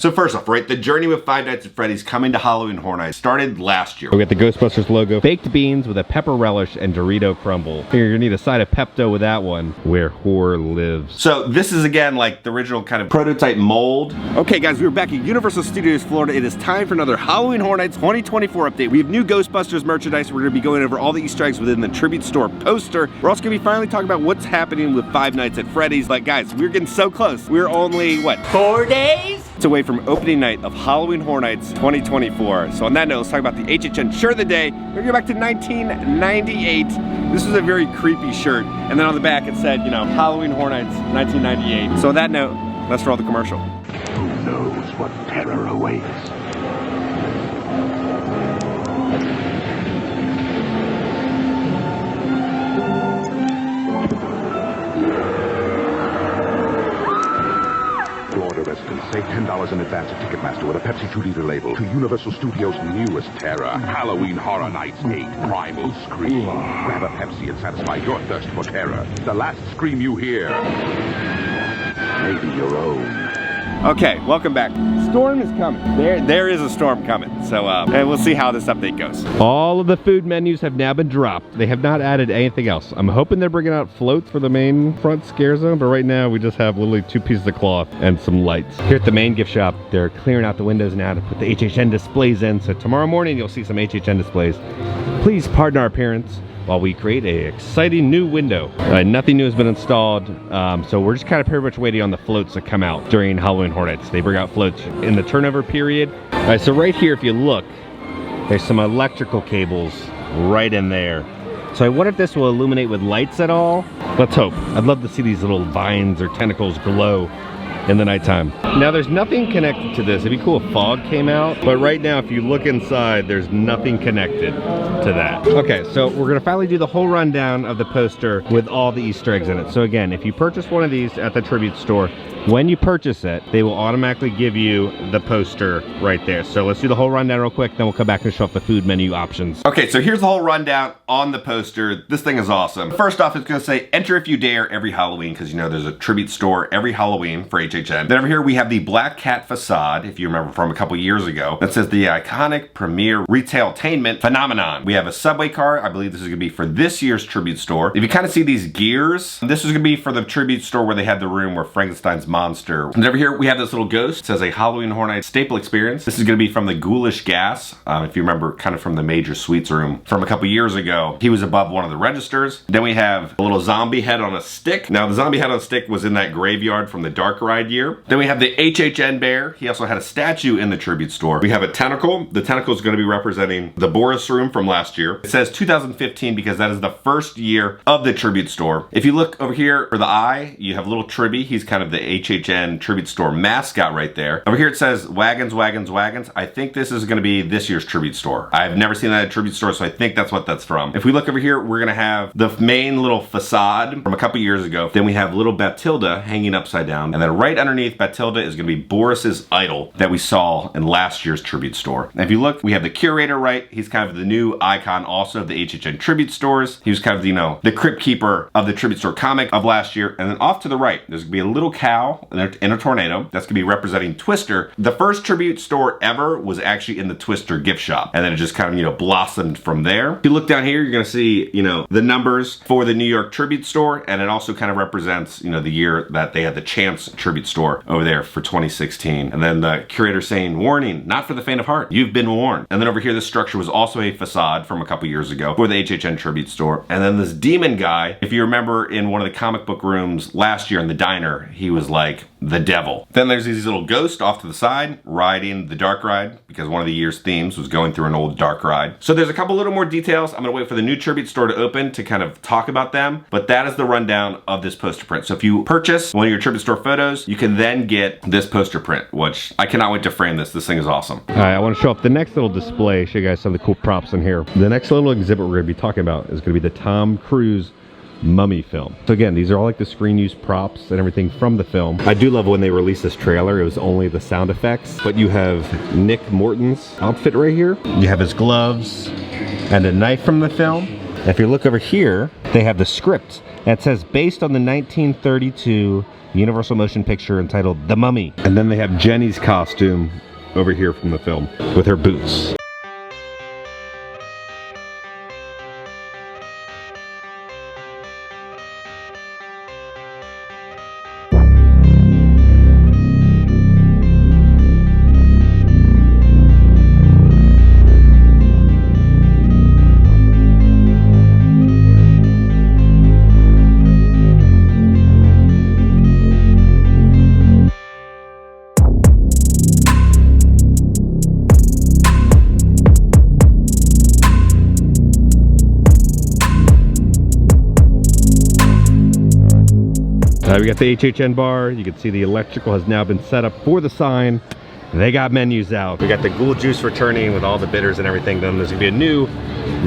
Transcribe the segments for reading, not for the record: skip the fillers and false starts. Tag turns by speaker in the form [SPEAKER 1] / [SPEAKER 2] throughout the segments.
[SPEAKER 1] So first off, right, the journey with Five Nights at Freddy's coming to Halloween Horror Nights started last year.
[SPEAKER 2] We got the Ghostbusters logo, baked beans with a pepper relish and Dorito crumble. You're gonna need a side of Pepto with that one, where horror lives.
[SPEAKER 1] So this is again like the original kind of prototype mold. Okay guys, we're back at Universal Studios Florida. It is time for another Halloween Horror Nights 2024 update. We have new Ghostbusters merchandise. We're gonna be going over all the Easter eggs within the Tribute Store poster. We're also gonna be finally talking about what's happening with Five Nights at Freddy's. Like guys, we're getting so close. We're only, what, 4 days? It's away from opening night of Halloween Horror Nights 2024. So on that note, let's talk about the HHN shirt of the day. We're gonna go back to 1998. This was a very creepy shirt. And then on the back it said, you know, Halloween Horror Nights 1998. So on that note, let's roll the commercial.
[SPEAKER 3] Who knows what terror awaits? Save $10 in advance at Ticketmaster with a Pepsi 2-liter label to Universal Studios' newest terror, Halloween Horror Nights 8 Primal Scream. Grab a Pepsi and satisfy your thirst for terror. The last scream you hear may be your own.
[SPEAKER 1] Okay, welcome back. Storm is coming. There is a storm coming. So and we'll see how this update goes.
[SPEAKER 2] All of the food menus have now been dropped. They have not added anything else. I'm hoping they're bringing out floats for the main front scare zone, but right now we just have literally 2 pieces of cloth and some lights. Here at the main gift shop, they're clearing out the windows now to put the HHN displays in. So tomorrow morning you'll see some HHN displays. Please pardon our appearance while we create a exciting new window. Nothing new has been installed, so we're just kind of pretty much waiting on the floats to come out during Halloween Horror Nights. They bring out floats in the turnover period. All right, so right here, if you look, there's some electrical cables right in there. So I wonder if this will illuminate with lights at all. Let's hope. I'd love to see these little vines or tentacles glow in the nighttime. Now there's nothing connected to this. It'd be cool if fog came out, but right now if you look inside, there's nothing connected to that. Okay, so we're gonna finally do the whole rundown of the poster with all the Easter eggs in it. So again, if you purchase one of these at the Tribute Store, when you purchase it, they will automatically give you the poster right there. So let's do the whole rundown real quick, then we'll come back and show off the food menu options.
[SPEAKER 1] Okay, so here's the whole rundown on the poster. This thing is awesome. First off, it's gonna say, enter if you dare every Halloween, because you know there's a Tribute Store every Halloween for HHN. Then over here we have the Black Cat facade, if you remember from a couple years ago, that says the iconic premier retailtainment phenomenon. We have a subway car. I believe this is gonna be for this year's Tribute Store. If you kind of see these gears, this is gonna be for the Tribute Store where they had the room where Frankenstein's monster. And over here we have this little ghost. It says a Halloween Horror Nights staple experience. This is gonna be from the Ghoulish Gas. If you remember kind of from the Major Sweets room from a couple years ago. He was above one of the registers. Then we have a little zombie head on a stick. Now the zombie head on a stick was in that graveyard from the Dark Ride year. Then we have the HHN bear. He also had a statue in the Tribute Store. We have a tentacle. The tentacle is gonna be representing the Boris room from last year. It says 2015 because that is the first year of the Tribute Store. If you look over here for the eye, you have little Tribby. He's kind of the HHN Tribute Store mascot right there. Over here it says wagons, wagons, wagons. I think this is gonna be this year's Tribute Store. I've never seen that at Tribute Store, so I think that's what that's from. If we look over here, we're gonna have the main little facade from a couple years ago. Then we have little Batilda hanging upside down. And then right underneath Batilda is gonna be Boris's idol that we saw in last year's Tribute Store. And if you look, we have the curator right. He's kind of the new icon also of the HHN Tribute Stores. He was kind of, you know, the crypt keeper of the Tribute Store comic of last year. And then off to the right, there's gonna be a little cow in a tornado. That's gonna be representing Twister. The first Tribute Store ever was actually in the Twister gift shop. And then it just kind of, you know, blossomed from there. If you look down here, you're gonna see, you know, the numbers for the New York Tribute Store. And it also kind of represents, you know, the year that they had the Chance Tribute Store over there for 2016. And then the curator saying, warning, not for the faint of heart. You've been warned. And then over here, this structure was also a facade from a couple years ago for the HHN Tribute Store. And then this demon guy, if you remember in one of the comic book rooms last year in the diner, he was like the devil. Then there's these little ghosts off to the side riding the Dark Ride because one of the year's themes was going through an old Dark Ride. So there's a couple little more details. I'm gonna wait for the new Tribute Store to open to kind of talk about them, but that is the rundown of this poster print. So if you purchase one of your Tribute Store photos, you can then get this poster print, which I cannot wait to frame this. This thing is awesome.
[SPEAKER 2] All right, I want to show off the next little display, show you guys some of the cool props in here. The next little exhibit we're gonna be talking about is gonna be the Tom Cruise Mummy film. So again, these are all like the screen use props and everything from the film. I do love when they released this trailer, it was only the sound effects, but you have Nick Morton's outfit right here. You have his gloves and a knife from the film. If you look over here, they have the script that says based on the 1932 Universal Motion Picture entitled The Mummy. And then they have Jenny's costume over here from the film with her boots. We got the HHN bar. You can see the electrical has now been set up for the sign. They got menus out. We got the ghoul juice returning with all the bitters and everything. Then there's gonna be a new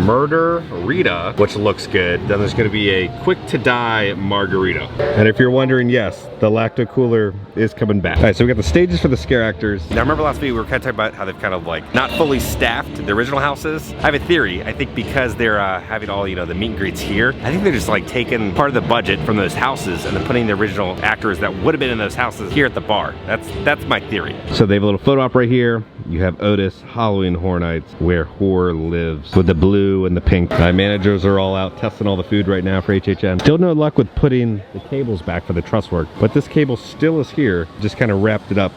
[SPEAKER 2] Murder Rita, which looks good. Then there's gonna be a Quick to Die Margarita. And if you're wondering, yes, the lacto cooler is coming back. All right, so we got the stages for the scare actors. Now remember last video we were kind of talking about how they've kind of like not fully staffed the original houses. I have a theory. I think because they're having all, you know, the meet and greets here, I think they're just like taking part of the budget from those houses and then putting the original actors that would have been in those houses here at the bar. That's my theory. So they have a little photo op right here. You have Otis, Halloween Horror Nights, where horror lives, with the blue and the pink. My managers are all out testing all the food right now for HHN. Still no luck with putting the cables back for the truss work, but this cable still is here. Just kind of wrapped it up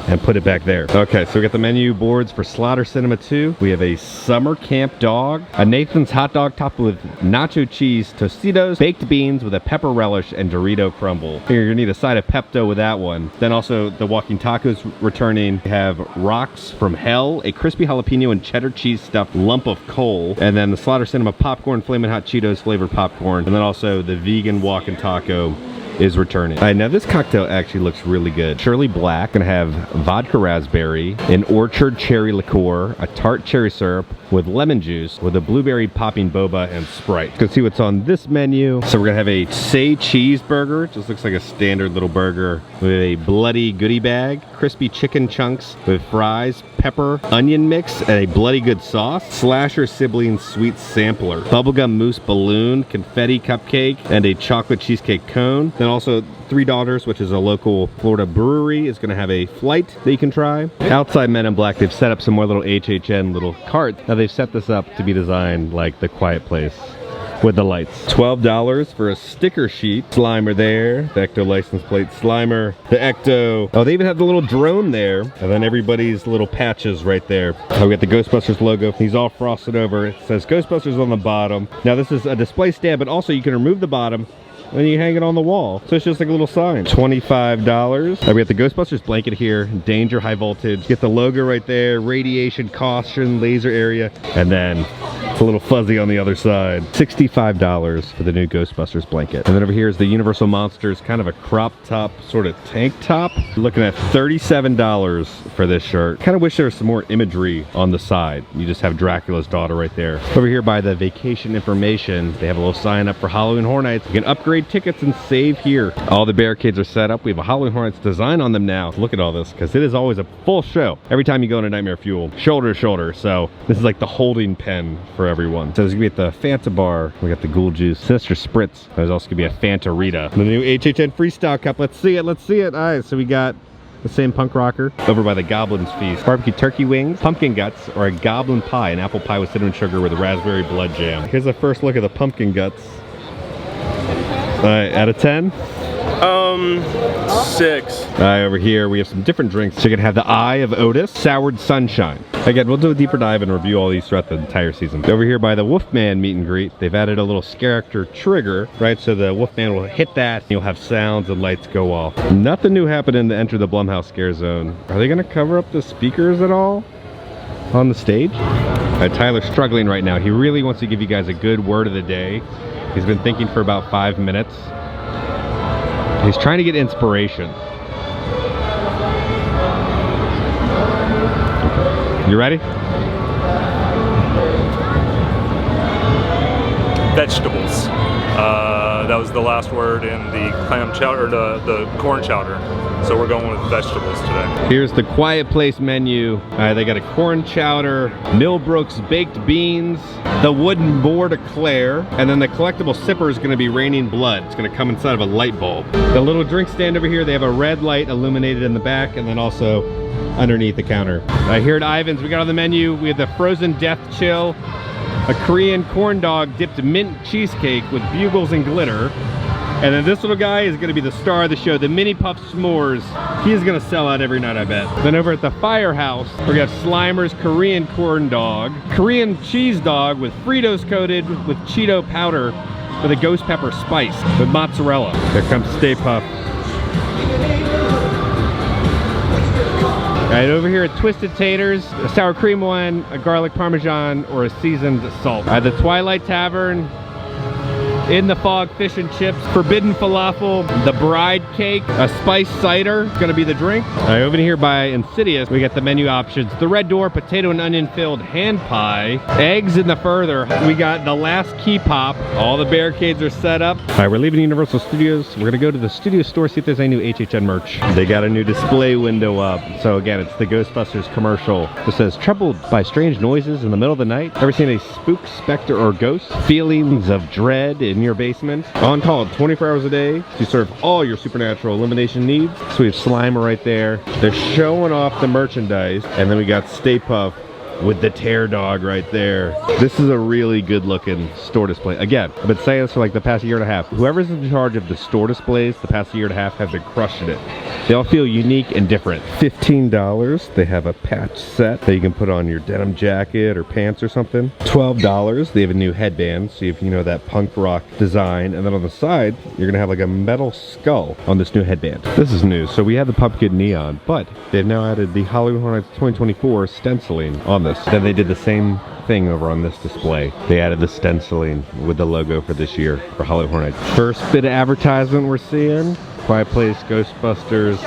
[SPEAKER 2] and put it back there. Okay, so we got the menu boards for Slaughter Cinema 2. We have a summer camp dog, a Nathan's hot dog topped with nacho cheese, Tostitos, baked beans with a pepper relish, and Dorito crumble. Here, you're gonna need a side of Pepto with that one. Then also the walking tacos returning. We have Rocks from Hell, a crispy jalapeno and cheddar cheese stuffed lump of coal. And then the Slaughter Cinema popcorn, Flamin' Hot Cheetos flavored popcorn. And then also the vegan walking taco is returning. All right, now this cocktail actually looks really good. Shirley Black, gonna have vodka raspberry, an orchard cherry liqueur, a tart cherry syrup with lemon juice, with a blueberry popping boba and Sprite. You can see what's on this menu. So we're gonna have a say cheeseburger, just looks like a standard little burger, with a bloody goodie bag, crispy chicken chunks with fries, pepper, onion mix, and a bloody good sauce, Slasher Sibling sweet sampler, bubblegum mousse balloon, confetti cupcake, and a chocolate cheesecake cone. Then also Three Daughters, which is a local Florida brewery, is going to have a flight that you can try. Outside Men in Black, they've set up some more little HHN little carts. Now they've set this up to be designed like The Quiet Place with the lights. $12 for a sticker sheet. Slimer there, the Ecto license plate Slimer, the Ecto. Oh, they even have the little drone there. And then everybody's little patches right there. Oh, we got the Ghostbusters logo. He's all frosted over. It says Ghostbusters on the bottom. Now this is a display stand, but also you can remove the bottom and you hang it on the wall. So it's just like a little sign. $25. We got the Ghostbusters blanket here. Danger, high voltage. Get the logo right there. Radiation, caution, laser area. And then it's a little fuzzy on the other side. $65 for the new Ghostbusters blanket. And then over here is the Universal Monsters, kind of a crop top, sort of tank top. Looking at $37 for this shirt. Kind of wish there was some more imagery on the side. You just have Dracula's daughter right there. Over here by the vacation information, they have a little sign up for Halloween Horror Nights. You can upgrade tickets and save here. All the barricades are set up. We have a Halloween Horror Nights design on them now. Look at all this, because it is always a full show. Every time you go into Nightmare Fuel, shoulder to shoulder. So this is like the holding pen for everyone. So there's gonna be at the Fanta bar. We got the Ghoul Juice, Sinister Spritz. There's also gonna be a Fanta Rita. The new HHN Freestyle Cup. Let's see it. Let's see it. All right, so we got the same punk rocker over by the Goblin's Feast. Barbecue turkey wings, pumpkin guts, or a goblin pie, an apple pie with cinnamon sugar with a raspberry blood jam. Here's a first look at the pumpkin guts. All right, out of 10?
[SPEAKER 4] 6.
[SPEAKER 2] All right, over here we have some different drinks. So you're gonna have the Eye of Otis, Soured Sunshine. Again, we'll do a deeper dive and review all these throughout the entire season. Over here by the Wolfman meet and greet, they've added a little scare actor trigger, right? So the Wolfman will hit that, and you'll have sounds and lights go off. Nothing new happening to Enter the Blumhouse Scare Zone. Are they gonna cover up the speakers at all on the stage? All right, Tyler's struggling right now. He really wants to give you guys a good word of the day. He's been thinking for about 5 minutes. He's trying to get inspiration. Okay. You ready?
[SPEAKER 4] Vegetables. That was the last word in the clam chowder, or the corn chowder. so we're going with vegetables today.
[SPEAKER 2] Here's the Quiet Place menu. They got a corn chowder, Millbrook's baked beans, the wooden board eclair, and then the collectible sipper is gonna be Raining Blood. It's gonna come inside of a light bulb. The little drink stand over here, they have a red light illuminated in the back, and then also underneath the counter. Here at Ivan's, we got on the menu, we have the Frozen Death Chill, a Korean corn dog dipped mint cheesecake with bugles and glitter. And then this little guy is gonna be the star of the show, the Mini Puff S'mores. He's gonna sell out every night, I bet. Then over at the Firehouse, we got Slimer's Korean corn dog, Korean cheese dog with Fritos coated with Cheeto powder with a ghost pepper spice with mozzarella. Here comes Stay Puft. All right, over here at Twisted Taters, a sour cream one, a garlic parmesan, or a seasoned salt. The Twilight Tavern, In the Fog fish and chips, forbidden falafel, the bride cake, a spiced cider is gonna be the drink. Over here by Insidious, we got the menu options. The Red Door potato and onion filled hand pie, eggs in the further. We got the last key pop. All the barricades are set up. All right, we're leaving Universal Studios. We're gonna go to the studio store, see if there's any new HHN merch. They got a new display window up. So again, it's the Ghostbusters commercial. It says, troubled by strange noises in the middle of the night? Ever seen a spook, specter, or ghost? Feelings of dread in your basement? On call 24 hours a day to serve all your supernatural elimination needs. So we have Slimer right there. They're showing off the merchandise. And then we got Stay Puft with the Tear Dog right there. This is a really good looking store display. Again, I've been saying this for like the past year and a half. Whoever's in charge of the store displays the past year and a half have been crushing it. They all feel unique and different. $15, they have a patch set that you can put on your denim jacket or pants or something. $12, they have a new headband, so if you know that punk rock design. And then on the side, you're gonna have like a metal skull on this new headband. This is new, so we have the pumpkin neon, but they've now added the Halloween Horror Nights 2024 stenciling on this. Then they did the same thing over on this display. They added the stenciling with the logo for this year for Halloween Horror Nights. First bit of advertisement we're seeing. Quiet Place, Ghostbusters,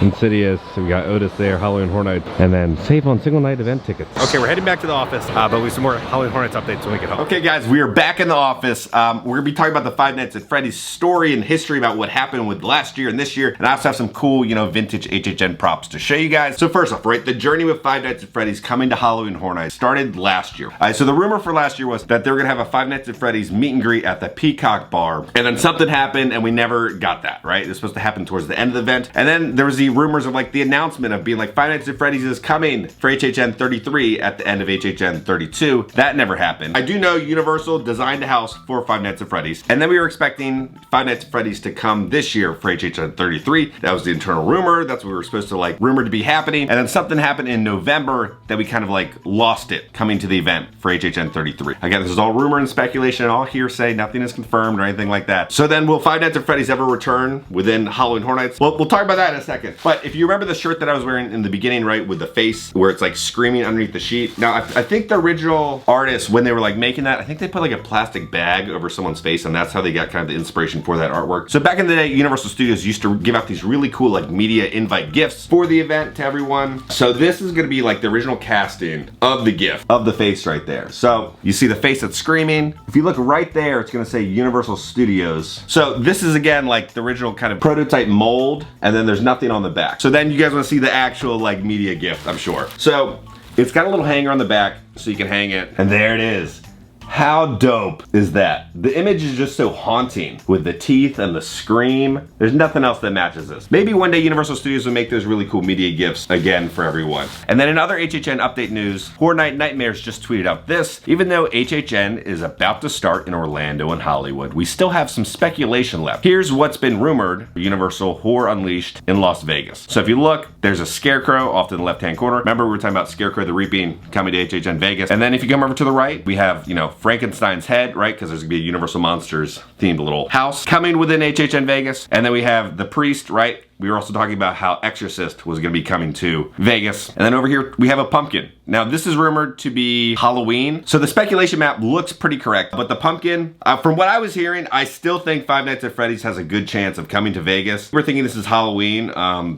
[SPEAKER 2] Insidious. So we got Otis there, Halloween Horror Nights, and then save on single night event tickets. Okay, we're heading back to the office, but we have some more Halloween Horror Nights updates when we get home.
[SPEAKER 1] Okay guys, we are back in the office. We're gonna be talking about the Five Nights at Freddy's story and history about what happened with last year and this year, and I also have some cool, you know, vintage HHN props to show you guys. So first off, right, the journey with Five Nights at Freddy's coming to Halloween Horror Nights started last year. So the rumor for last year was that they were gonna have a Five Nights at Freddy's meet and greet at the Peacock Bar, and then something happened and we never got that, right? It was supposed to happen towards the end of the event, and then there was the rumors of like the announcement of being like Five Nights at Freddy's is coming for HHN 33 at the end of HHN 32. That never happened. I do know Universal designed a house for Five Nights at Freddy's, and then we were expecting Five Nights at Freddy's to come this year for HHN 33. That was the internal rumor. That's what we were supposed to like rumored to be happening, and then something happened in November that we kind of like lost it coming to the event for HHN 33. Again, this is all rumor and speculation, all hearsay, nothing is confirmed or anything like that. So then will Five Nights at Freddy's ever return within Halloween Horror Nights? Well, we'll talk about that in a second. But if you remember the shirt that I was wearing in the beginning, right, with the face where it's like screaming underneath the sheet. Now, I think the original artists, when they were like making that, I think they put like a plastic bag over someone's face, and that's how they got kind of the inspiration for that artwork. So back in the day, Universal Studios used to give out these really cool like media invite gifts for the event to everyone. So this is gonna be like the original casting of the gift of the face right there. So you see the face that's screaming. If you look right there, it's gonna say Universal Studios. So this is again like the original kind of prototype mold, and then there's nothing on the back. So then you guys wanna see the actual like media gift, I'm sure. So it's got a little hanger on the back so you can hang it, and there it is. How dope is that? The image is just so haunting with the teeth and the scream. There's nothing else that matches this. Maybe one day Universal Studios will make those really cool media gifts again for everyone. And then in other HHN update news, Horror Night Nightmares just tweeted out this. Even though HHN is about to start in Orlando and Hollywood, we still have some speculation left. Here's what's been rumored for Universal Horror Unleashed in Las Vegas. So if you look, there's a scarecrow off to the left-hand corner. Remember we were talking about Scarecrow the Reaping coming to HHN Vegas. And then if you come over to the right, we have, you know, Frankenstein's head, right? Because there's gonna be a Universal Monsters themed little house coming within HHN Vegas. And then we have the priest, right? We were also talking about how Exorcist was gonna be coming to Vegas. And then over here, we have a pumpkin. Now this is rumored to be Halloween. So the speculation map looks pretty correct, but the pumpkin, from what I was hearing, I still think Five Nights at Freddy's has a good chance of coming to Vegas. We're thinking this is Halloween,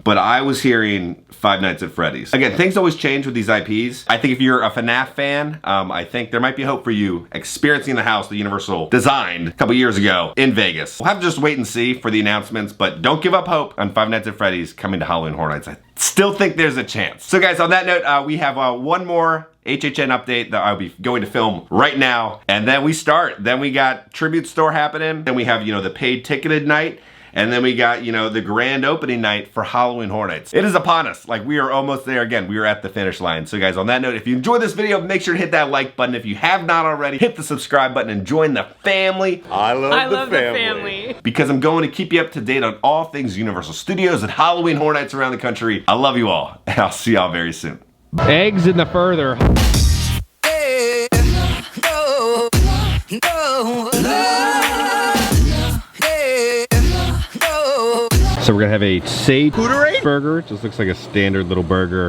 [SPEAKER 1] but I was hearing Five Nights at Freddy's. Again, things always change with these IPs. I think if you're a FNAF fan, I think there might be hope for you experiencing the house that Universal designed a couple years ago in Vegas. We'll have to just wait and see for the announcements, but don't give up hope on Five Nights at Freddy's coming to Halloween Horror Nights. I still think there's a chance. So guys, on that note, we have one more HHN update that I'll be going to film right now, and then we start. Then we got Tribute Store happening, then we have, you know, the paid ticketed night, and then we got, you know, the grand opening night for Halloween Horror Nights. It is upon us. Like, we are almost there again. We are at the finish line. So guys, on that note, if you enjoyed this video, make sure to hit that like button. If you have not already, hit the subscribe button and join the family.
[SPEAKER 5] I love the family.
[SPEAKER 1] Because I'm going to keep you up to date on all things Universal Studios and Halloween Horror Nights around the country. I love you all, and I'll see y'all very soon.
[SPEAKER 2] Eggs in the further. So we're gonna have a sage burger. Just looks like a standard little burger.